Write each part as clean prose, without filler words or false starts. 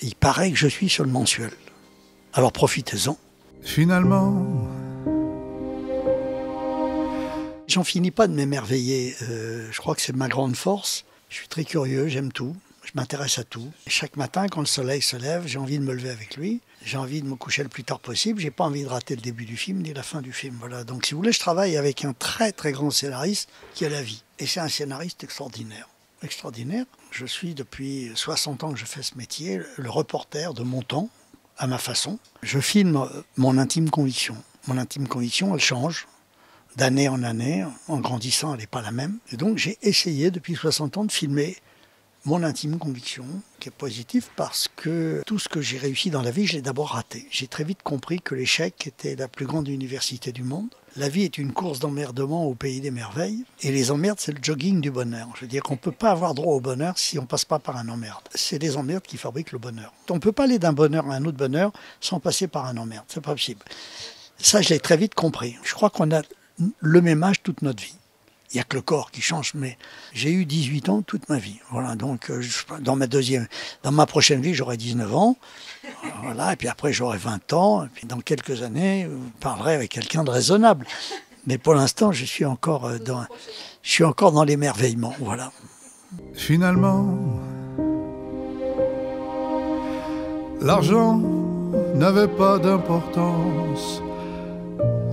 Il paraît que je suis sur le mensuel. Alors profitez-en. Finalement, j'en finis pas de m'émerveiller. Je crois que c'est ma grande force. Je suis très curieux, j'aime tout. Je m'intéresse à tout. Et chaque matin, quand le soleil se lève, j'ai envie de me lever avec lui. J'ai envie de me coucher le plus tard possible. J'ai pas envie de rater le début du film ni la fin du film. Voilà. Donc, si vous voulez, je travaille avec un très très grand scénariste qui a la vie. Et c'est un scénariste extraordinaire. Extraordinaire. Je suis depuis 60 ans que je fais ce métier, le reporter de mon temps, à ma façon. Je filme mon intime conviction. Mon intime conviction, elle change d'année en année. En grandissant, elle n'est pas la même. Et donc, j'ai essayé depuis 60 ans de filmer mon intime conviction, qui est positive parce que tout ce que j'ai réussi dans la vie, je l'ai d'abord raté. J'ai très vite compris que l'échec était la plus grande université du monde. La vie est une course d'emmerdement au pays des merveilles. Et les emmerdes, c'est le jogging du bonheur. Je veux dire qu'on ne peut pas avoir droit au bonheur si on ne passe pas par un emmerde. C'est les emmerdes qui fabriquent le bonheur. On ne peut pas aller d'un bonheur à un autre bonheur sans passer par un emmerde. C'est pas possible. Ça, je l'ai très vite compris. Je crois qu'on a le même âge toute notre vie. Il n'y a que le corps qui change, mais j'ai eu 18 ans toute ma vie. Voilà, donc dans ma prochaine vie, j'aurai 19 ans. Voilà, et puis après, j'aurai 20 ans. Et puis dans quelques années, je parlerai avec quelqu'un de raisonnable. Mais pour l'instant, je suis encore dans l'émerveillement. Voilà. Finalement, l'argent n'avait pas d'importance.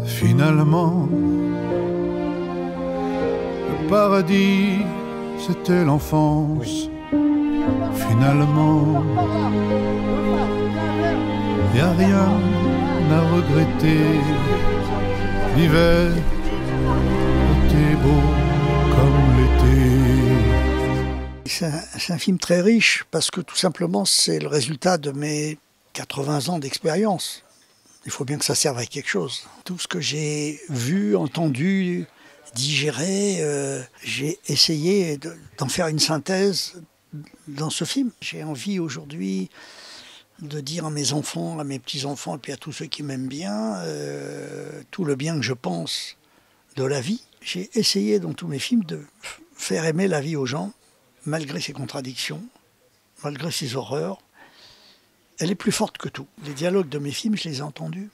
Finalement, le paradis, c'était l'enfance. Finalement, y a rien à regretter. L'hiver était beau comme l'été. C'est un film très riche parce que tout simplement, c'est le résultat de mes 80 ans d'expérience. Il faut bien que ça serve à quelque chose. Tout ce que j'ai vu, entendu, digéré, j'ai essayé d'en faire une synthèse dans ce film. J'ai envie aujourd'hui de dire à mes enfants, à mes petits-enfants et puis à tous ceux qui m'aiment bien, tout le bien que je pense de la vie. J'ai essayé dans tous mes films de faire aimer la vie aux gens, malgré ses contradictions, malgré ses horreurs. Elle est plus forte que tout. Les dialogues de mes films, je les ai entendus.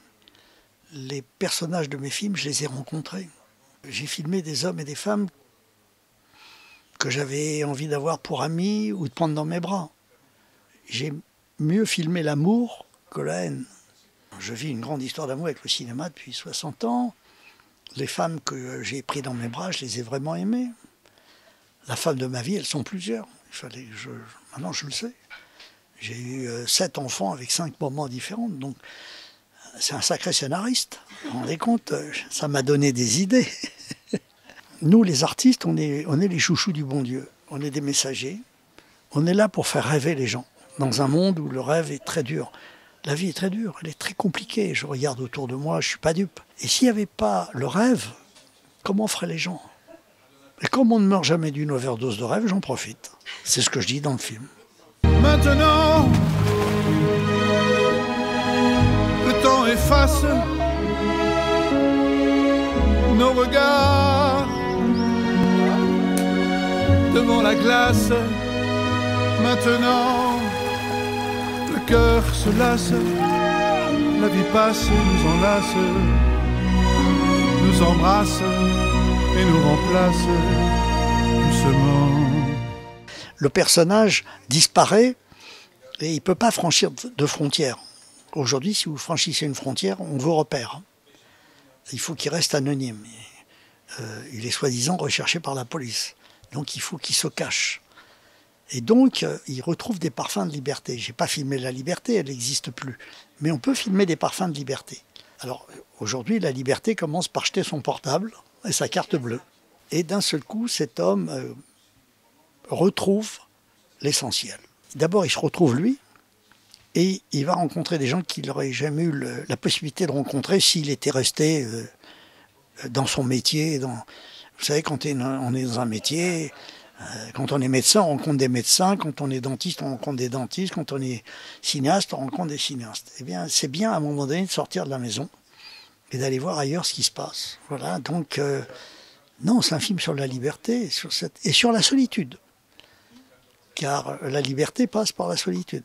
Les personnages de mes films, je les ai rencontrés. J'ai filmé des hommes et des femmes que j'avais envie d'avoir pour amis ou de prendre dans mes bras. J'ai mieux filmé l'amour que la haine. Je vis une grande histoire d'amour avec le cinéma depuis 60 ans. Les femmes que j'ai prises dans mes bras, je les ai vraiment aimées. La femme de ma vie, elles sont plusieurs. Maintenant, je le sais. J'ai eu 7 enfants avec 5 moments différents. Donc, c'est un sacré scénariste. Vous vous rendez compte, ça m'a donné des idées. Nous, les artistes, on est les chouchous du bon Dieu. On est des messagers. On est là pour faire rêver les gens. Dans un monde où le rêve est très dur. La vie est très dure, elle est très compliquée. Je regarde autour de moi, je ne suis pas dupe. Et s'il n'y avait pas le rêve, comment feraient les gens? Et comme on ne meurt jamais d'une overdose de rêve, j'en profite. C'est ce que je dis dans le film. Maintenant, le temps efface nos regards devant la glace. Maintenant, le cœur se lasse, la vie passe, nous enlace, nous embrasse et nous remplace doucement. Le personnage disparaît et il ne peut pas franchir de frontières. Aujourd'hui, si vous franchissez une frontière, on vous repère. Il faut qu'il reste anonyme. Il est soi-disant recherché par la police. Donc il faut qu'il se cache. Et donc, il retrouve des parfums de liberté. Je n'ai pas filmé la liberté, elle n'existe plus. Mais on peut filmer des parfums de liberté. Alors, aujourd'hui, la liberté commence par jeter son portable et sa carte bleue. Et d'un seul coup, cet homme retrouve l'essentiel. D'abord, il se retrouve lui, et il va rencontrer des gens qu'il n'aurait jamais eu la possibilité de rencontrer s'il était resté dans son métier. Vous savez, quand on est dans un métier... Quand on est médecin, on rencontre des médecins. Quand on est dentiste, on rencontre des dentistes. Quand on est cinéaste, on rencontre des cinéastes. Eh bien, c'est bien à un moment donné de sortir de la maison et d'aller voir ailleurs ce qui se passe. Voilà, donc, non, c'est un film sur la liberté et sur la solitude. Car la liberté passe par la solitude.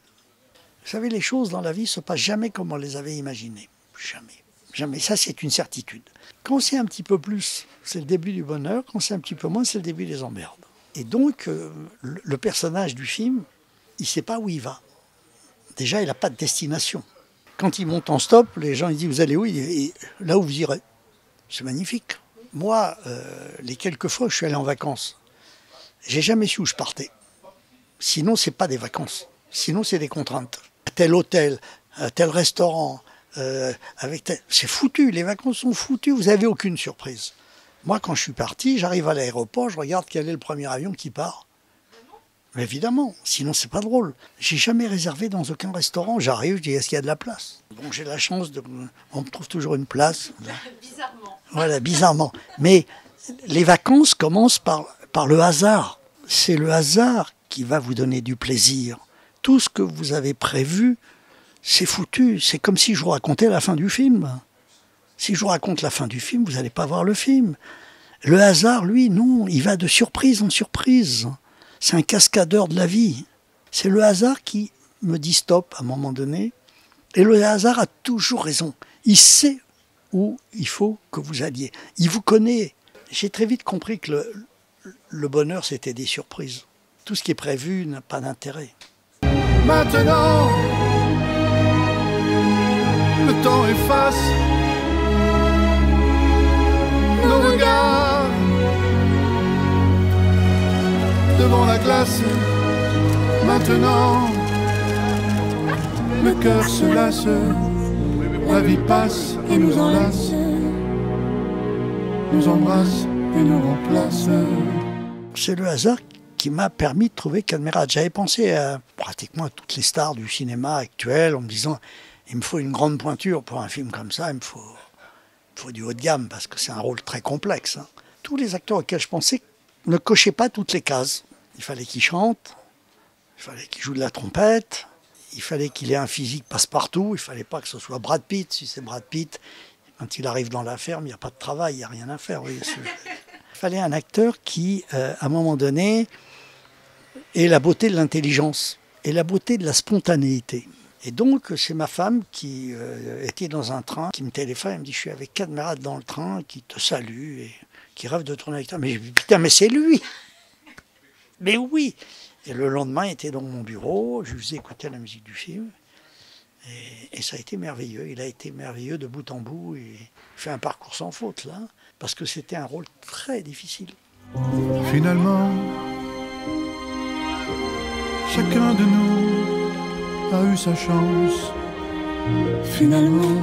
Vous savez, les choses dans la vie ne se passent jamais comme on les avait imaginées. Jamais. Jamais. Ça, c'est une certitude. Quand c'est un petit peu plus, c'est le début du bonheur. Quand c'est un petit peu moins, c'est le début des emmerdes. Et donc, le personnage du film, il ne sait pas où il va. Déjà, il n'a pas de destination. Quand il monte en stop, les gens ils disent « Vous allez où ?» Il dit « Là où vous irez. » C'est magnifique. Moi, les quelques fois où je suis allé en vacances, j'ai jamais su où je partais. Sinon, ce n'est pas des vacances. Sinon, c'est des contraintes. Tel hôtel, tel restaurant, c'est foutu. Les vacances sont foutues. Vous n'avez aucune surprise. Moi, quand je suis parti, j'arrive à l'aéroport, je regarde quel est le premier avion qui part. Mais évidemment, sinon c'est pas drôle. J'ai jamais réservé dans aucun restaurant. J'arrive, je dis est-ce qu'il y a de la place? Bon, j'ai la chance on me trouve toujours une place. Bizarrement. Voilà, bizarrement. Mais les vacances commencent par le hasard. C'est le hasard qui va vous donner du plaisir. Tout ce que vous avez prévu, c'est foutu. C'est comme si je vous racontais la fin du film. Si je vous raconte la fin du film, vous n'allez pas voir le film. Le hasard, lui, non, il va de surprise en surprise. C'est un cascadeur de la vie. C'est le hasard qui me dit stop à un moment donné. Et le hasard a toujours raison. Il sait où il faut que vous alliez. Il vous connaît. J'ai très vite compris que le bonheur, c'était des surprises. Tout ce qui est prévu n'a pas d'intérêt. Maintenant, le temps efface nos regards devant la glace. Maintenant, le cœur se lasse, la vie passe et nous enlace, nous embrasse et nous remplace. C'est le hasard qui m'a permis de trouver Cadmerade. J'avais pensé pratiquement à toutes les stars du cinéma actuel en me disant il me faut une grande pointure pour un film comme ça, il me faut du haut de gamme parce que c'est un rôle très complexe. Hein. Tous les acteurs auxquels je pensais ne cochaient pas toutes les cases. Il fallait qu'ils chantent, il fallait qu'ils jouent de la trompette, il fallait qu'il ait un physique passe-partout, il ne fallait pas que ce soit Brad Pitt. Si c'est Brad Pitt, quand il arrive dans la ferme, il n'y a pas de travail, il n'y a rien à faire. Oui, il fallait un acteur qui, à un moment donné, ait la beauté de l'intelligence et la beauté de la spontanéité. Et donc, c'est ma femme qui était dans un train, qui me téléphone, elle me dit « Je suis avec Cadmerade dans le train, qui te salue et qui rêve de tourner avec toi. » Mais putain, mais c'est lui! Mais oui! Et le lendemain, il était dans mon bureau, je lui faisais écouter la musique du film. Et ça a été merveilleux. Il a été merveilleux de bout en bout. Et il fait un parcours sans faute, là, parce que c'était un rôle très difficile. Finalement, chacun de nous a eu sa chance. Finalement,